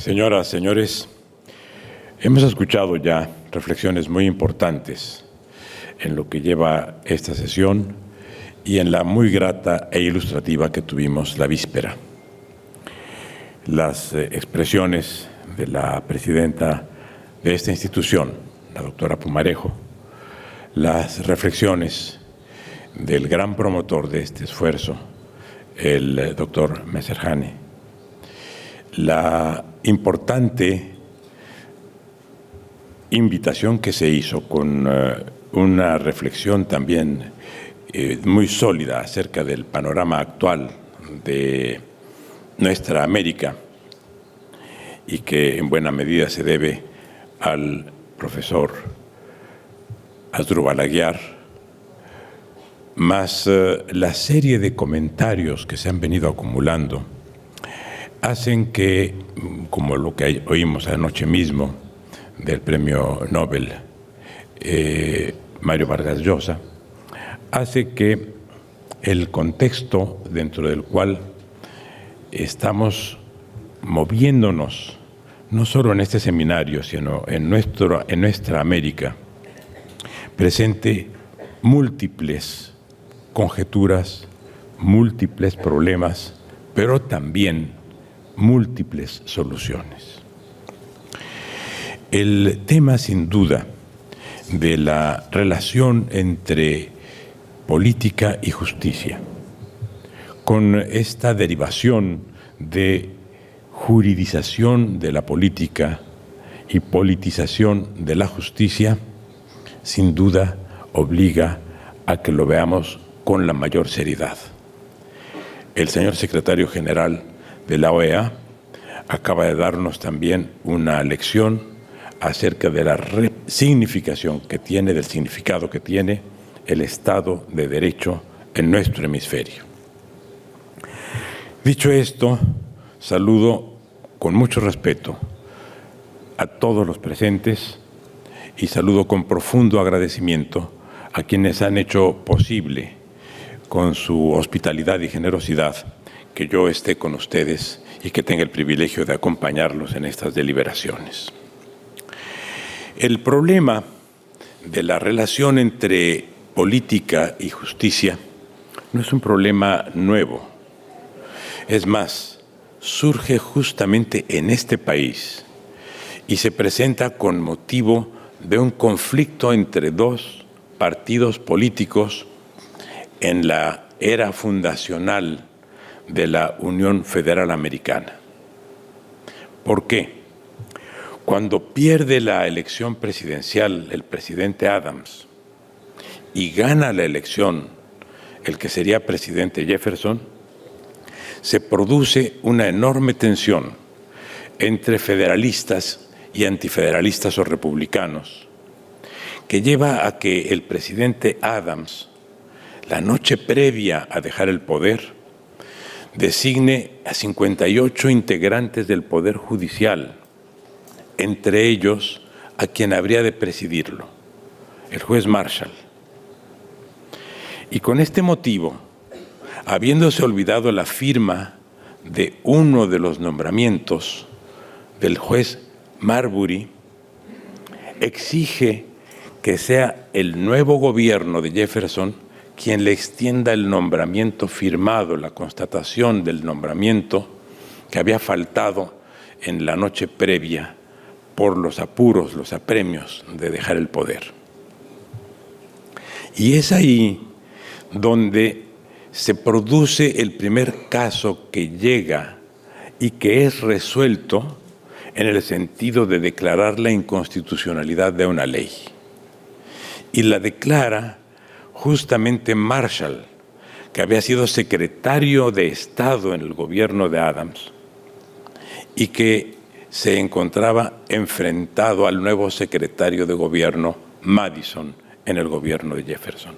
Señoras, señores, hemos escuchado ya reflexiones muy importantes en lo que lleva esta sesión y en la muy grata e ilustrativa que tuvimos la víspera. Las expresiones de la presidenta de esta institución, la doctora Pumarejo, las reflexiones del gran promotor de este esfuerzo, el doctor Messerjane, la importante invitación que se hizo con una reflexión también muy sólida acerca del panorama actual de nuestra América y que en buena medida se debe al profesor Asdrúbal Aguiar, más la serie de comentarios que se han venido acumulando, hacen que, como lo que oímos anoche mismo del premio Nobel Mario Vargas Llosa, hace que el contexto dentro del cual estamos moviéndonos, no solo en este seminario, sino en nuestra América, presente múltiples conjeturas, múltiples problemas, pero también múltiples soluciones. El tema, sin duda, de la relación entre política y justicia, con esta derivación de juridización de la política y politización de la justicia, sin duda obliga a que lo veamos con la mayor seriedad. El señor secretario general de la OEA acaba de darnos también una lección acerca de la significación que tiene, del significado que tiene el Estado de Derecho en nuestro hemisferio. Dicho esto, saludo con mucho respeto a todos los presentes y saludo con profundo agradecimiento a quienes han hecho posible, con su hospitalidad y generosidad, que yo esté con ustedes y que tenga el privilegio de acompañarlos en estas deliberaciones. El problema de la relación entre política y justicia no es un problema nuevo. Es más, surge justamente en este país y se presenta con motivo de un conflicto entre dos partidos políticos en la era fundacional de la Unión Federal Americana. ¿Por qué? Cuando pierde la elección presidencial el presidente Adams y gana la elección el que sería presidente Jefferson, se produce una enorme tensión entre federalistas y antifederalistas o republicanos, que lleva a que el presidente Adams, la noche previa a dejar el poder, designe a 58 integrantes del Poder Judicial, entre ellos a quien habría de presidirlo, el juez Marshall. Y con este motivo, habiéndose olvidado la firma de uno de los nombramientos del juez Marbury, exige que sea el nuevo gobierno de Jefferson quien le extienda el nombramiento firmado, la constatación del nombramiento que había faltado en la noche previa por los apuros, los apremios de dejar el poder. Y es ahí donde se produce el primer caso que llega y que es resuelto en el sentido de declarar la inconstitucionalidad de una ley. Y la declara justamente Marshall, que había sido secretario de Estado en el gobierno de Adams y que se encontraba enfrentado al nuevo secretario de gobierno Madison en el gobierno de Jefferson.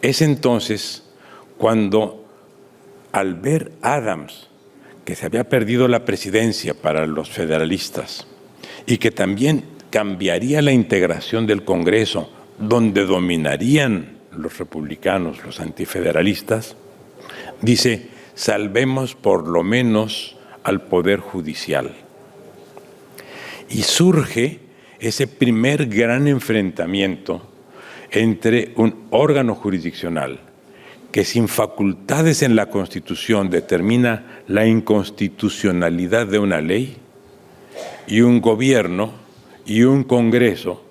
Es entonces cuando, al ver Adams que se había perdido la presidencia para los federalistas y que también cambiaría la integración del Congreso, donde dominarían los republicanos, los antifederalistas, dice: salvemos por lo menos al Poder Judicial. y surge ese primer gran enfrentamiento entre un órgano jurisdiccional que sin facultades en la Constitución determina la inconstitucionalidad de una ley y un gobierno y un Congreso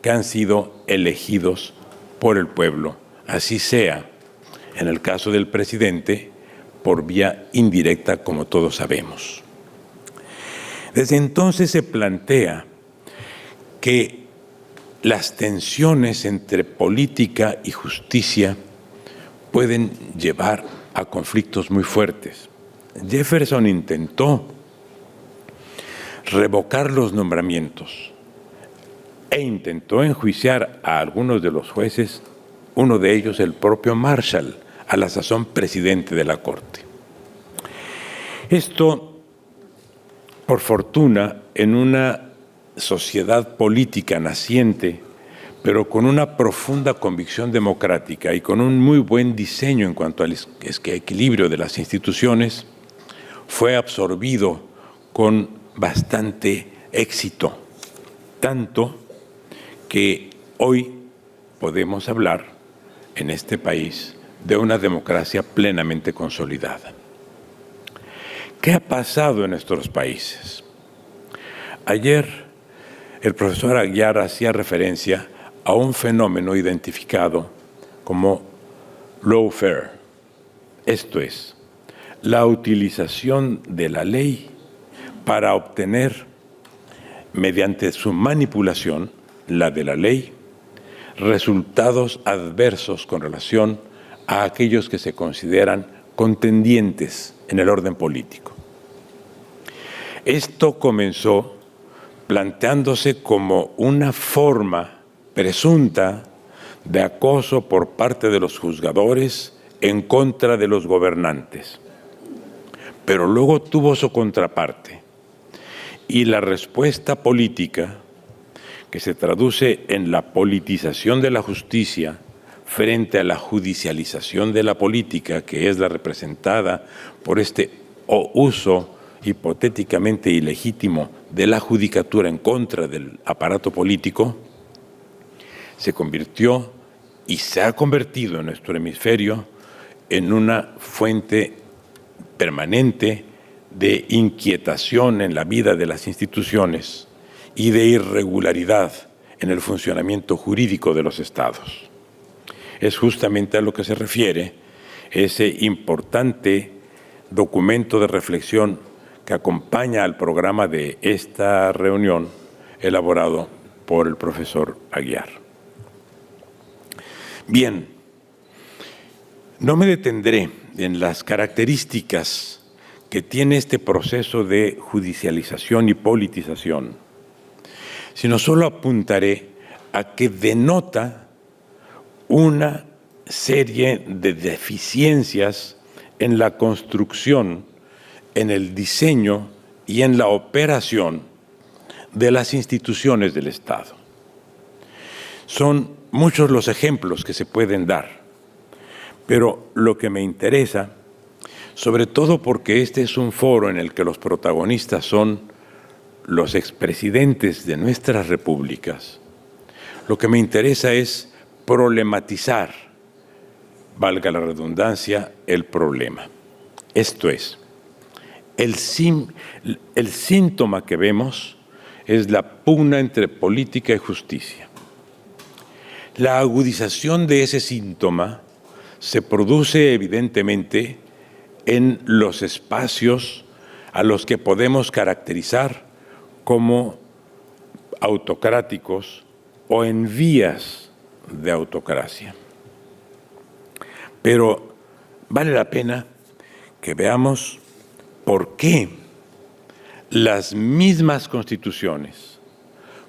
que han sido elegidos por el pueblo, así sea, en el caso del presidente, por vía indirecta, como todos sabemos. Desde entonces se plantea que las tensiones entre política y justicia pueden llevar a conflictos muy fuertes. Jefferson intentó revocar los nombramientos e intentó enjuiciar a algunos de los jueces, uno de ellos el propio Marshall, a la sazón presidente de la Corte. Esto, por fortuna, en una sociedad política naciente, pero con una profunda convicción democrática y con un muy buen diseño en cuanto al equilibrio de las instituciones, fue absorbido con bastante éxito, tanto que hoy podemos hablar en este país de una democracia plenamente consolidada. ¿Qué ha pasado en nuestros países? Ayer el profesor Aguiar hacía referencia a un fenómeno identificado como lawfare, esto es, la utilización de la ley para obtener, mediante su manipulación, la de la ley, resultados adversos con relación a aquellos que se consideran contendientes en el orden político. Esto comenzó planteándose como una forma presunta de acoso por parte de los juzgadores en contra de los gobernantes. Pero luego tuvo su contraparte y la respuesta política, que se traduce en la politización de la justicia frente a la judicialización de la política, que es la representada por este uso hipotéticamente ilegítimo de la judicatura en contra del aparato político, se convirtió y se ha convertido en nuestro hemisferio en una fuente permanente de inquietación en la vida de las instituciones y de irregularidad en el funcionamiento jurídico de los estados. Es justamente a lo que se refiere ese importante documento de reflexión que acompaña al programa de esta reunión elaborado por el profesor Aguiar. Bien, no me detendré en las características que tiene este proceso de judicialización y politización, sino solo apuntaré a que denota una serie de deficiencias en la construcción, en el diseño y en la operación de las instituciones del Estado. Son muchos los ejemplos que se pueden dar, pero lo que me interesa, sobre todo porque este es un foro en el que los protagonistas son los expresidentes de nuestras repúblicas, lo que me interesa es problematizar, valga la redundancia, el problema. Esto es, el síntoma que vemos es la pugna entre política y justicia. La agudización de ese síntoma se produce evidentemente en los espacios a los que podemos caracterizar como autocráticos o en vías de autocracia. Pero vale la pena que veamos por qué las mismas constituciones,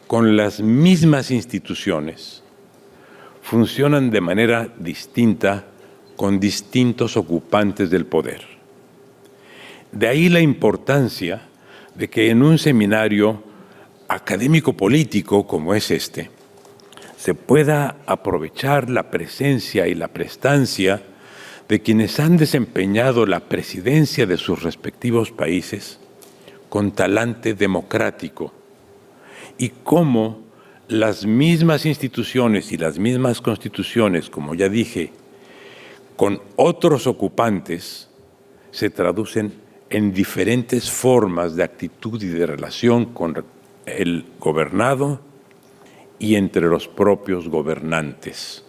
con las mismas instituciones, funcionan de manera distinta con distintos ocupantes del poder. De ahí la importancia de que en un seminario académico-político como es este, se pueda aprovechar la presencia y la prestancia de quienes han desempeñado la presidencia de sus respectivos países con talante democrático, y cómo las mismas instituciones y las mismas constituciones, como ya dije, con otros ocupantes, se traducen en diferentes formas de actitud y de relación con el gobernado y entre los propios gobernantes,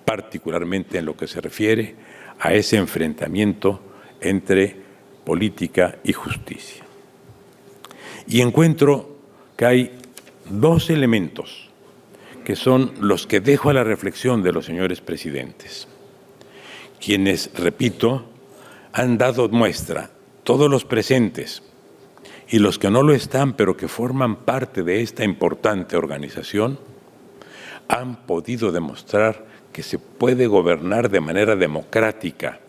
particularmente en lo que se refiere a ese enfrentamiento entre política y justicia. Y encuentro que hay dos elementos que son los que dejo a la reflexión de los señores presidentes, quienes, repito, han dado muestra, todos los presentes y los que no lo están, pero que forman parte de esta importante organización, han podido demostrar que se puede gobernar de manera democrática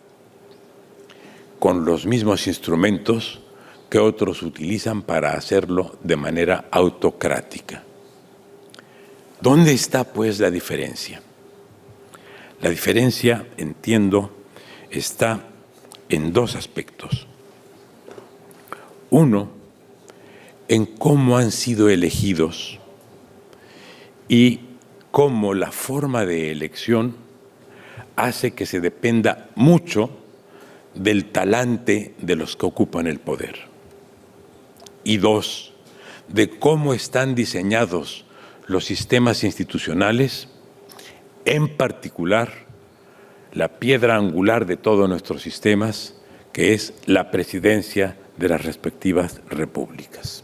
con los mismos instrumentos que otros utilizan para hacerlo de manera autocrática. ¿Dónde está, pues, la diferencia? La diferencia, entiendo, está en dos aspectos. Uno, en cómo han sido elegidos y cómo la forma de elección hace que se dependa mucho del talante de los que ocupan el poder. Y dos, de cómo están diseñados los sistemas institucionales, en particular la piedra angular de todos nuestros sistemas, que es la presidencia de las respectivas repúblicas.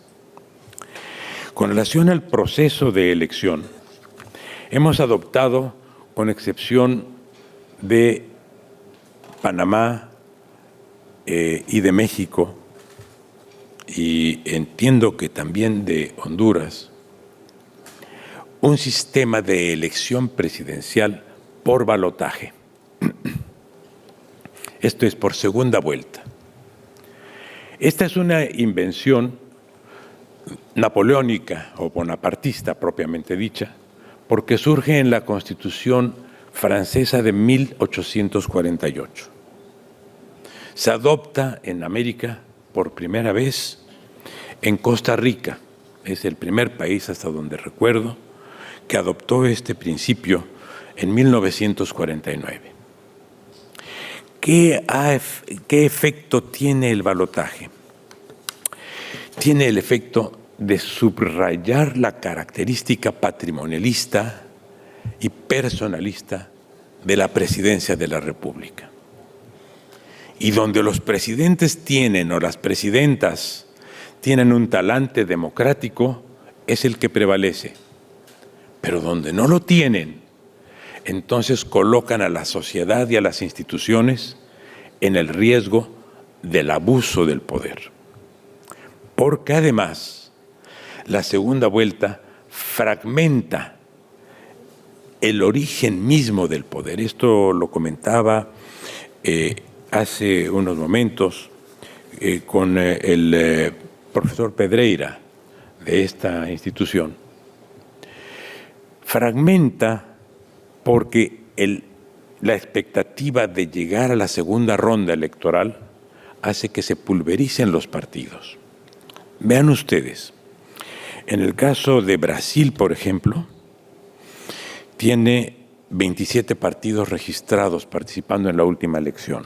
Con relación al proceso de elección, hemos adoptado, con excepción de Panamá y de México, y entiendo que también de Honduras, un sistema de elección presidencial por balotaje. Esto es por segunda vuelta. Esta es una invención napoleónica o bonapartista propiamente dicha, porque surge en la Constitución francesa de 1848. Se adopta en América por primera vez en Costa Rica. Es el primer país, hasta donde recuerdo, que adoptó este principio en 1949. ¿Qué efecto tiene el balotaje? Tiene el efecto de subrayar la característica patrimonialista y personalista de la presidencia de la República. Y donde los presidentes tienen, o las presidentas tienen, un talante democrático, es el que prevalece. Pero donde no lo tienen, entonces colocan a la sociedad y a las instituciones en el riesgo del abuso del poder. Porque además, la segunda vuelta fragmenta el origen mismo del poder. Esto lo comentaba hace unos momentos con el profesor Pedreira de esta institución. Fragmenta porque la expectativa de llegar a la segunda ronda electoral hace que se pulvericen los partidos. Vean ustedes, en el caso de Brasil, por ejemplo, tiene 27 partidos registrados participando en la última elección.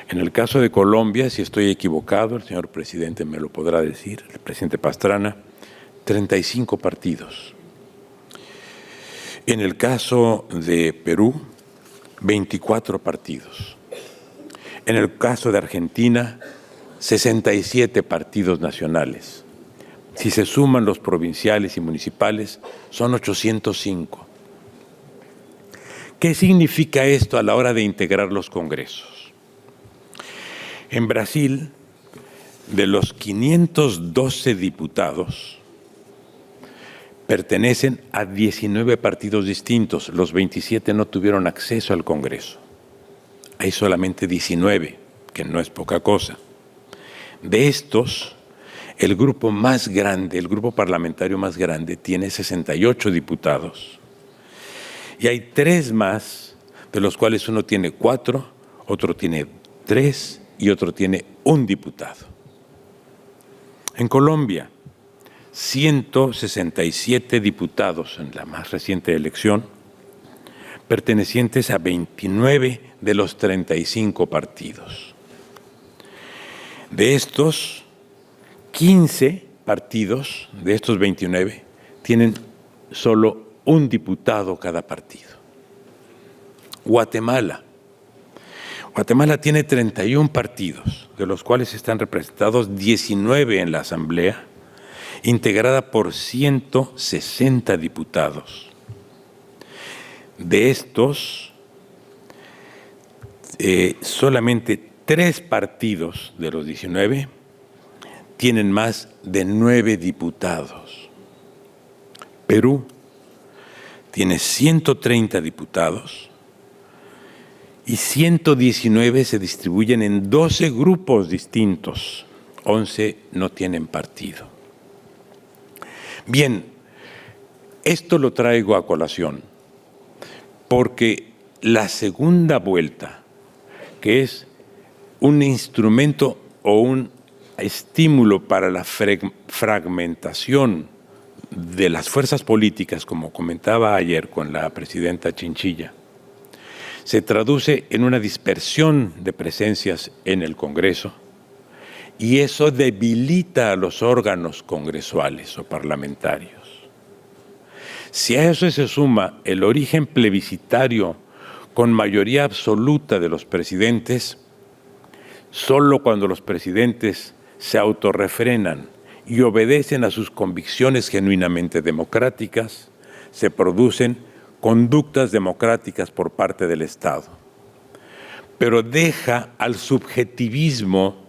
En el caso de Colombia, si estoy equivocado, el señor presidente me lo podrá decir, el presidente Pastrana, 35 partidos. En el caso de Perú, 24 partidos. En el caso de Argentina, 67 partidos nacionales. Si se suman los provinciales y municipales, son 805. ¿Qué significa esto a la hora de integrar los congresos? En Brasil, de los 512 diputados, pertenecen a 19 partidos distintos. Los 27 no tuvieron acceso al Congreso. Hay solamente 19, que no es poca cosa. De estos, el grupo más grande, el grupo parlamentario más grande, tiene 68 diputados. Y hay 3 más, de los cuales uno tiene 4, otro tiene 3 y otro tiene 1 diputado. En Colombia 167 diputados en la más reciente elección, pertenecientes a 29 de los 35 partidos. De estos, 15 partidos, de estos 29, tienen solo un diputado cada partido. Guatemala tiene 31 partidos, de los cuales están representados 19 en la Asamblea, integrada por 160 diputados. De estos, solamente 3 partidos de los 19 tienen más de 9 diputados. Perú tiene 130 diputados y 119 se distribuyen en 12 grupos distintos. 11 no tienen partido. Bien, esto lo traigo a colación porque la segunda vuelta, que es un instrumento o un estímulo para la fragmentación de las fuerzas políticas, como comentaba ayer con la presidenta Chinchilla, se traduce en una dispersión de presencias en el Congreso y eso debilita a los órganos congresuales o parlamentarios. Si a eso se suma el origen plebiscitario con mayoría absoluta de los presidentes, solo cuando los presidentes se autorrefrenan y obedecen a sus convicciones genuinamente democráticas, se producen conductas democráticas por parte del Estado. Pero deja al subjetivismo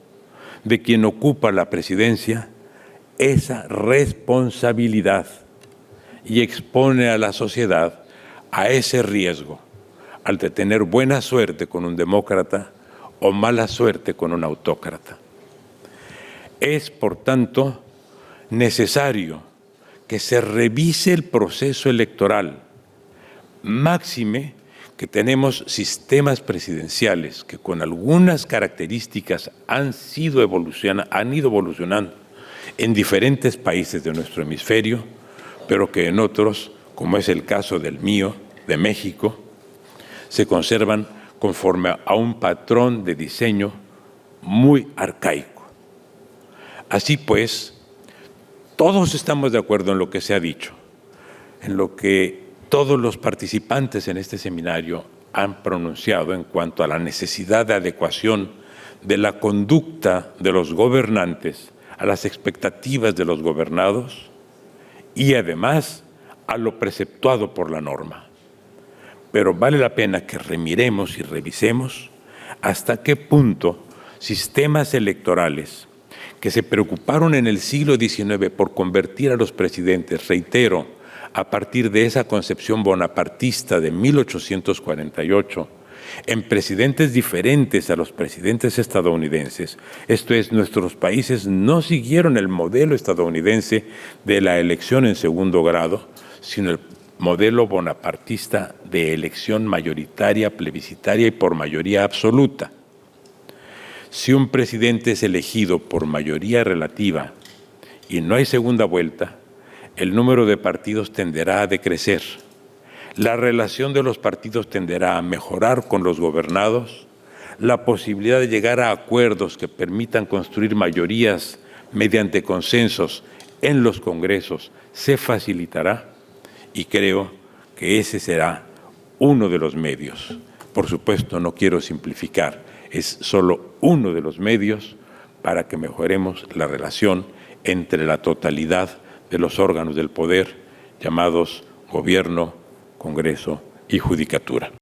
de quien ocupa la presidencia esa responsabilidad y expone a la sociedad a ese riesgo al de tener buena suerte con un demócrata o mala suerte con un autócrata. Es, por tanto, necesario que se revise el proceso electoral, máxime que tenemos sistemas presidenciales que con algunas características han ido evolucionando en diferentes países de nuestro hemisferio, pero que en otros, como es el caso del mío, de México, se conservan conforme a un patrón de diseño muy arcaico. Así pues, todos estamos de acuerdo en lo que se ha dicho, en lo que todos los participantes en este seminario han pronunciado en cuanto a la necesidad de adecuación de la conducta de los gobernantes a las expectativas de los gobernados y además a lo preceptuado por la norma. Pero vale la pena que remiremos y revisemos hasta qué punto sistemas electorales que se preocuparon en el siglo XIX por convertir a los presidentes, reitero, a partir de esa concepción bonapartista de 1848, en presidentes diferentes a los presidentes estadounidenses. Esto es, nuestros países no siguieron el modelo estadounidense de la elección en segundo grado, sino el modelo bonapartista de elección mayoritaria, plebiscitaria y por mayoría absoluta. Si un presidente es elegido por mayoría relativa y no hay segunda vuelta, el número de partidos tenderá a decrecer. La relación de los partidos tenderá a mejorar con los gobernados, la posibilidad de llegar a acuerdos que permitan construir mayorías mediante consensos en los congresos se facilitará y creo que ese será uno de los medios. Por supuesto, no quiero simplificar, es solo uno de los medios para que mejoremos la relación entre la totalidad de los órganos del poder llamados gobierno, Congreso y Judicatura.